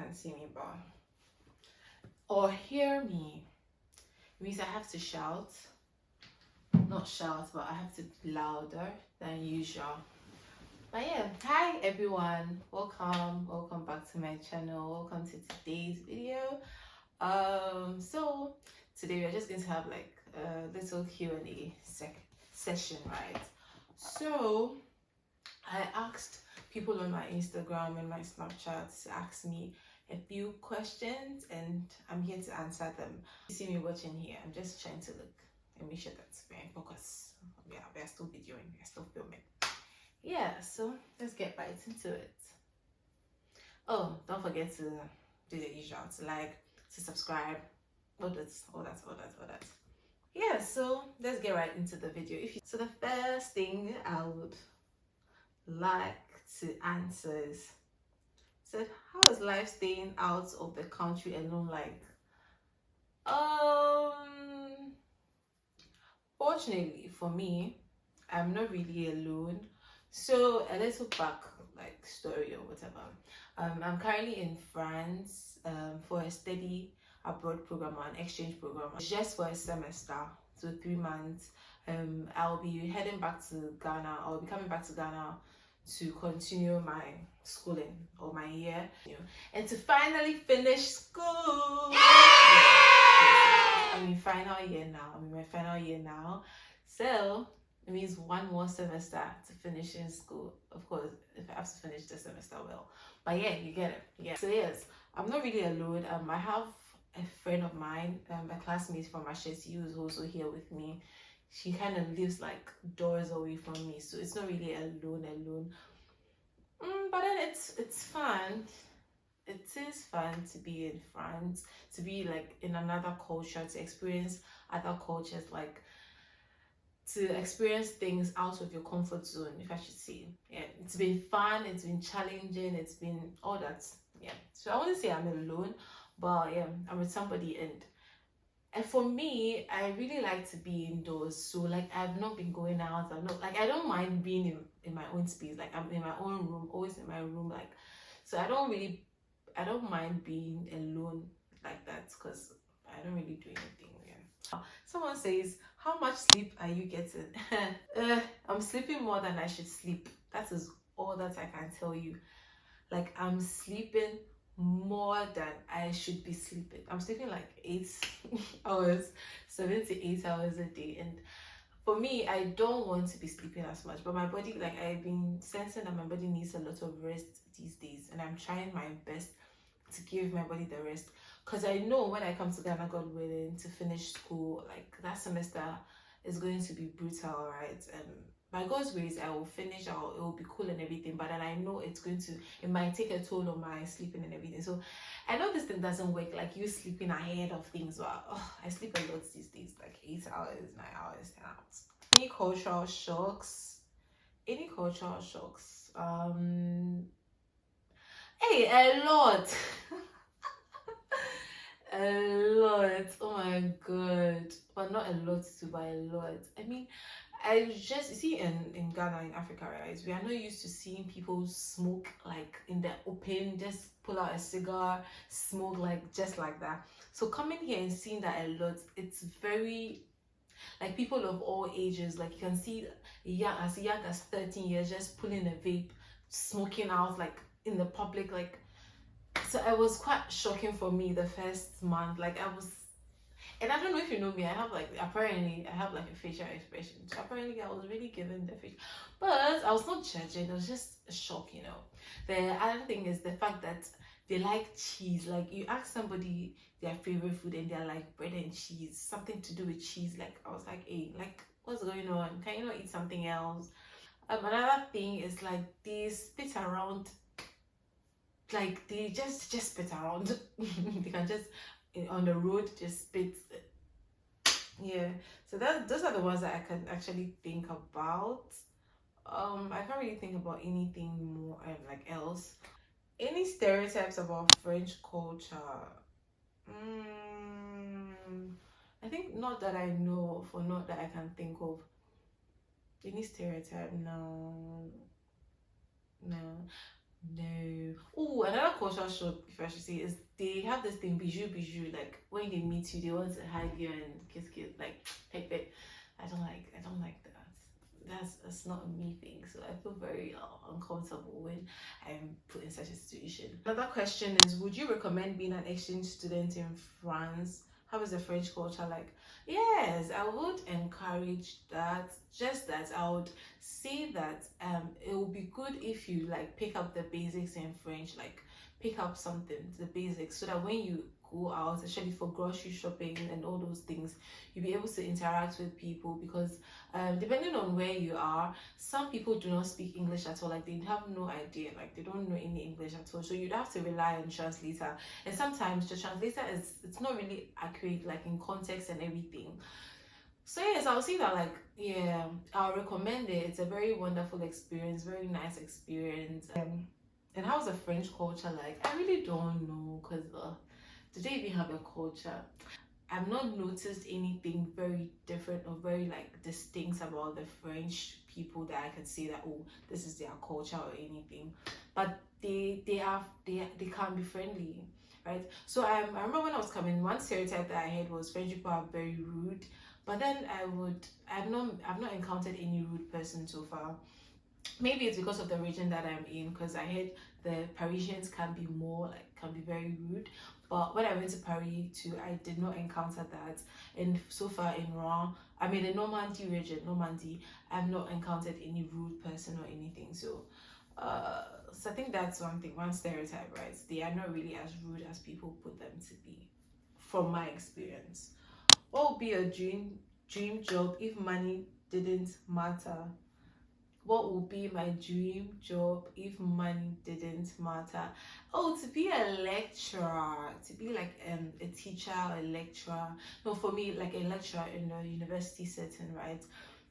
can't see me, but or hear me. It means I have to shout. Not shout, but I have to be louder than usual. But yeah, hi everyone. Welcome back to my channel. Welcome to today's video. So today we're just going to have like a little Q&A session, right? So I asked people on my Instagram and my Snapchat to ask me a few questions, and I'm here to answer them. You see me watching here, I'm just trying to look and make sure that we're in focus. Yeah, we're still videoing, we're still filming. Yeah, so let's get right into it. Oh, don't forget to do the usual, to like, to subscribe, all that. Yeah, so let's get right into the video. So the first thing I would like to answer is, said, how is life staying out of the country alone like? Fortunately for me, I'm not really alone. So a little back like story or whatever. I'm currently in France for a study abroad program or an exchange program, just for a semester, so 3 months. I'll be heading back to Ghana. I'll be coming back to Ghana to continue my schooling or my year, and to finally finish school. I'm in final year now. I'm in my final year now. So it means one more semester to finish in school. Of course, if I have to finish the semester well. But yeah, you get it. Yeah. So yes, I'm not really alone. I have a friend of mine, a classmate from Ashesi, who is also here with me. She kind of lives like doors away from me, so it's not really alone. But then it's fun. It is fun to be in France, to be like in another culture, to experience other cultures, like to experience things out of your comfort zone, if I should say. Yeah, it's been fun, it's been challenging, it's been all that. Yeah, so I wouldn't say I'm alone, but yeah, I'm with somebody, and for me, I really like to be indoors. So like I've not been going out. I'm not like, I don't mind being in my own space. Like I'm in my own room, always in my room. Like, so I don't mind being alone like that, because I don't really do anything. Yeah. Someone says, how much sleep are you getting? I'm sleeping more than I should sleep. That is all that I can tell you. Like I'm sleeping more than I should be sleeping. I'm sleeping like 8 hours, 7 to 8 hours a day. And for me, I don't want to be sleeping as much, but my body, like I've been sensing that my body needs a lot of rest these days, and I'm trying my best to give my body the rest, because I know when I come to Ghana, God willing, to finish school, like that semester is going to be brutal, right? By God's grace, I will finish. It will be cool and everything, but then I know it might take a toll on my sleeping and everything. So I know this thing doesn't work like you sleeping ahead of things, but I sleep a lot these days, like 8 hours, 9 hours, 10 hours. Any cultural shocks? Hey, a lot. A lot. Oh my god. But not a lot too, but a lot. I mean, I just see in Ghana, in Africa, right? We are not used to seeing people smoke like in the open, just pull out a cigar, smoke like just like that. So coming here and seeing that a lot, it's very like people of all ages. Like you can see as young as 13 years just pulling a vape, smoking out like in the public, like. So it was quite shocking for me the first month. Like I was, and I don't know if you know me, I have like a facial expression. So apparently I was really given the face. But I was not judging, it was just a shock, The other thing is the fact that they like cheese. Like you ask somebody their favorite food and they're like bread and cheese, something to do with cheese. Like I was like, hey, like what's going on? Can you not eat something else? Another thing is like they spit around, like they just spit around. They can just on the road just spit. Yeah, so those are the ones that I can actually think about. I can't really think about anything more like else. Any stereotypes about French culture? I think not that I know of, or not that I can think of. Any stereotype? No. No. Oh, another culture shock, if I should say, is they have this thing, bijou. Like when they meet you, they want to hug you and kiss, like peck. I don't like that. That's not a me thing. So I feel very uncomfortable when I'm put in such a situation. Another question is: would you recommend being an exchange student in France? How is the French culture like? Yes, I would encourage that. Just that I would say that it would be good if you like pick up the basics in French, like pick up something, the basics, so that when you go out, especially for grocery shopping and all those things, you'll be able to interact with people. Because depending on where you are, some people do not speak English at all, like they have no idea, like they don't know any English at all, so you'd have to rely on translator. And sometimes the translator is, it's not really accurate, like in context and everything. So yes, I'll say that, like, yeah, I'll recommend it. It's a very wonderful experience, very nice experience. And how's the French culture like? I really don't know, because do they even have a culture? I've not noticed anything very different or very like distinct about the French people that I could say that, oh, this is their culture or anything. But they can be friendly, right? So I remember when I was coming, one stereotype that I had was French people are very rude. But then I've not encountered any rude person so far. Maybe it's because of the region that I'm in, because I heard the Parisians can be more like, can be very rude. But when I went to Paris too, I did not encounter that. And so far in Rouen, I mean the Normandy region, Normandy, I've not encountered any rude person or anything. So I think that's one thing, one stereotype, right? They are not really as rude as people put them to be, from my experience. What would be your dream job if money didn't matter? What would be my dream job if money didn't matter? Oh, to be a lecturer, to be like a teacher or a lecturer. No, for me, like a lecturer in a university setting, right?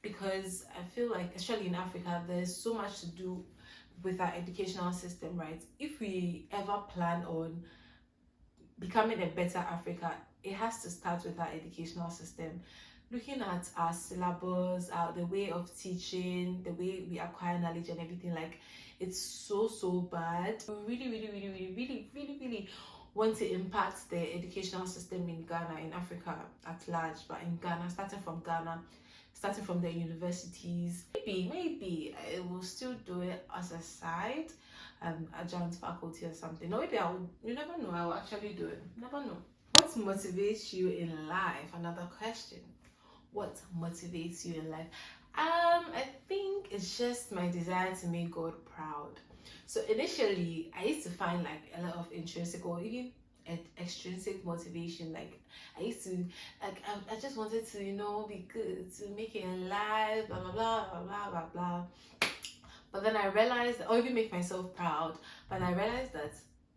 Because I feel like, especially in Africa, there's so much to do with our educational system, right? If we ever plan on becoming a better Africa, it has to start with our educational system. Looking at our syllabus, the way of teaching, the way we acquire knowledge and everything, like it's so bad. We really want to impact the educational system in Ghana, in Africa at large, but in Ghana, starting from the universities. Maybe I will still do it as a side, adjunct faculty or something. Or maybe I will, you never know, I will actually do it. Never know. What motivates you in life? Another question. What motivates you in life? I think it's just my desire to make God proud. So initially, I used to find like a lot of intrinsic or even extrinsic motivation. Like I used to, like I just wanted to, be good, to make it in life, blah blah blah blah blah blah blah. But then I realized, or even make myself proud. But I realized that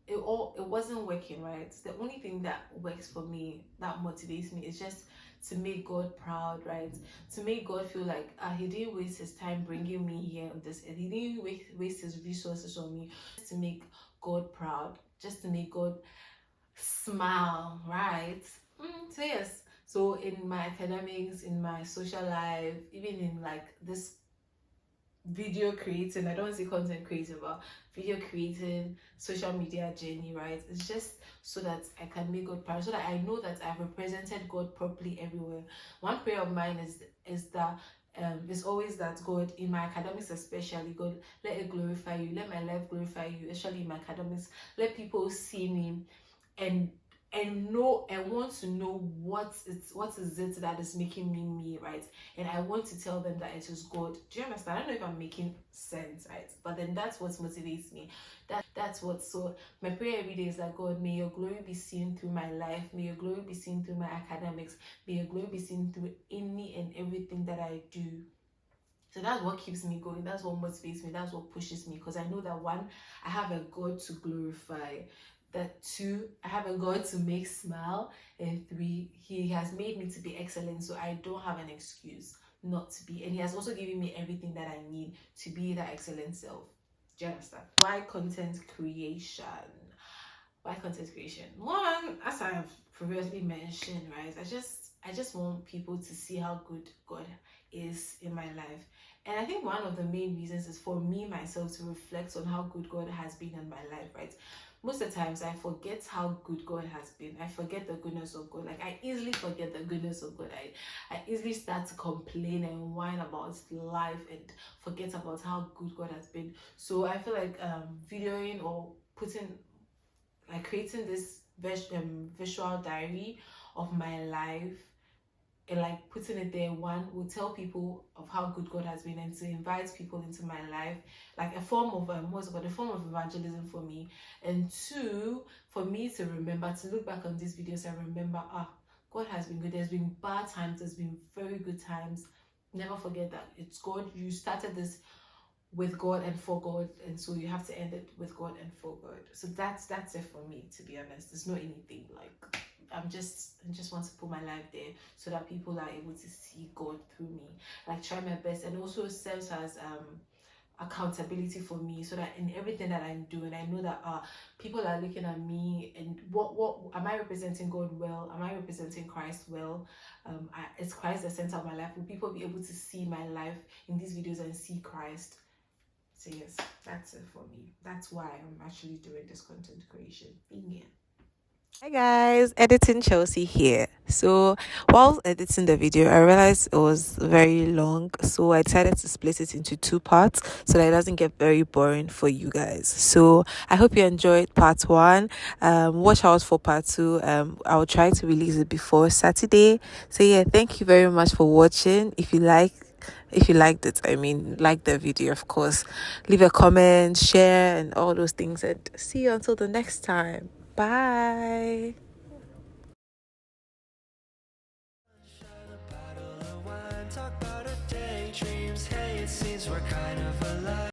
it wasn't working, right? The only thing that works for me, that motivates me, is just to make God proud, right? To make God feel like he didn't waste his time bringing me here on this earth. He didn't waste his resources on me. Just to make God proud, just to make God smile, right? So yes. So in my academics, in my social life, even in like this video creating, I don't say content creating, but video creating, social media journey, right? It's just so that I can make God proud, so that I know that I've represented God properly everywhere. One prayer of mine is that is always that God, in my academics especially, God, let it glorify you, let my life glorify you, especially in my academics. Let people see me and know and want to know what is it that is making me, right? And I want to tell them that it is God. Do you understand? I don't know if I'm making sense, right? But then that's what motivates me. That's what. So my prayer every day is that, God, may your glory be seen through my life, may your glory be seen through my academics, may your glory be seen through any and everything that I do. So that's what keeps me going. That's what motivates me. That's what pushes me. Because I know that, one, I have a God to glorify. That, two, I have a God to make smile. And three, he has made me to be excellent. So I don't have an excuse not to be. And he has also given me everything that I need to be that excellent self. Do you understand? Why content creation? Why content creation? One, as I've previously mentioned, right? I just I just want people to see how good God is in my life. And I think one of the main reasons is for me myself to reflect on how good God has been in my life, right? Most of the times I forget how good God has been. I forget the goodness of God. Like, I easily forget the goodness of God. I easily start to complain and whine about life and forget about how good God has been. So I feel like videoing or putting, like, creating this visual diary of my life and like putting it there, one, will tell people of how good God has been, and to invite people into my life, like a form of what's it called, a form of evangelism for me. And two, for me to remember, to look back on these videos and remember, God has been good. There's been bad times, there's been very good times. Never forget that it's God. You started this with God and for God, and so you have to end it with God and for God. So that's it for me, to be honest. There's not anything like, I just want to put my life there so that people are able to see God through me. Like, try my best, and also serves as accountability for me, so that in everything that I'm doing, I know that people are looking at me, and what am I representing God well? Am I representing Christ well? Is Christ the center of my life? Will people be able to see my life in these videos and see Christ? So yes, that's it for me. That's why I'm actually doing this content creation thing here. Hi guys, editing Chelsea here. So, while editing the video, I realized it was very long, so I decided to split it into two parts so that it doesn't get very boring for you guys. So, I hope you enjoyed part one. Watch out for part two. I'll try to release it before Saturday. So, yeah, thank you very much for watching. If you liked it, I mean, like the video, of course, leave a comment, share, and all those things. And see you until the next time. Bye.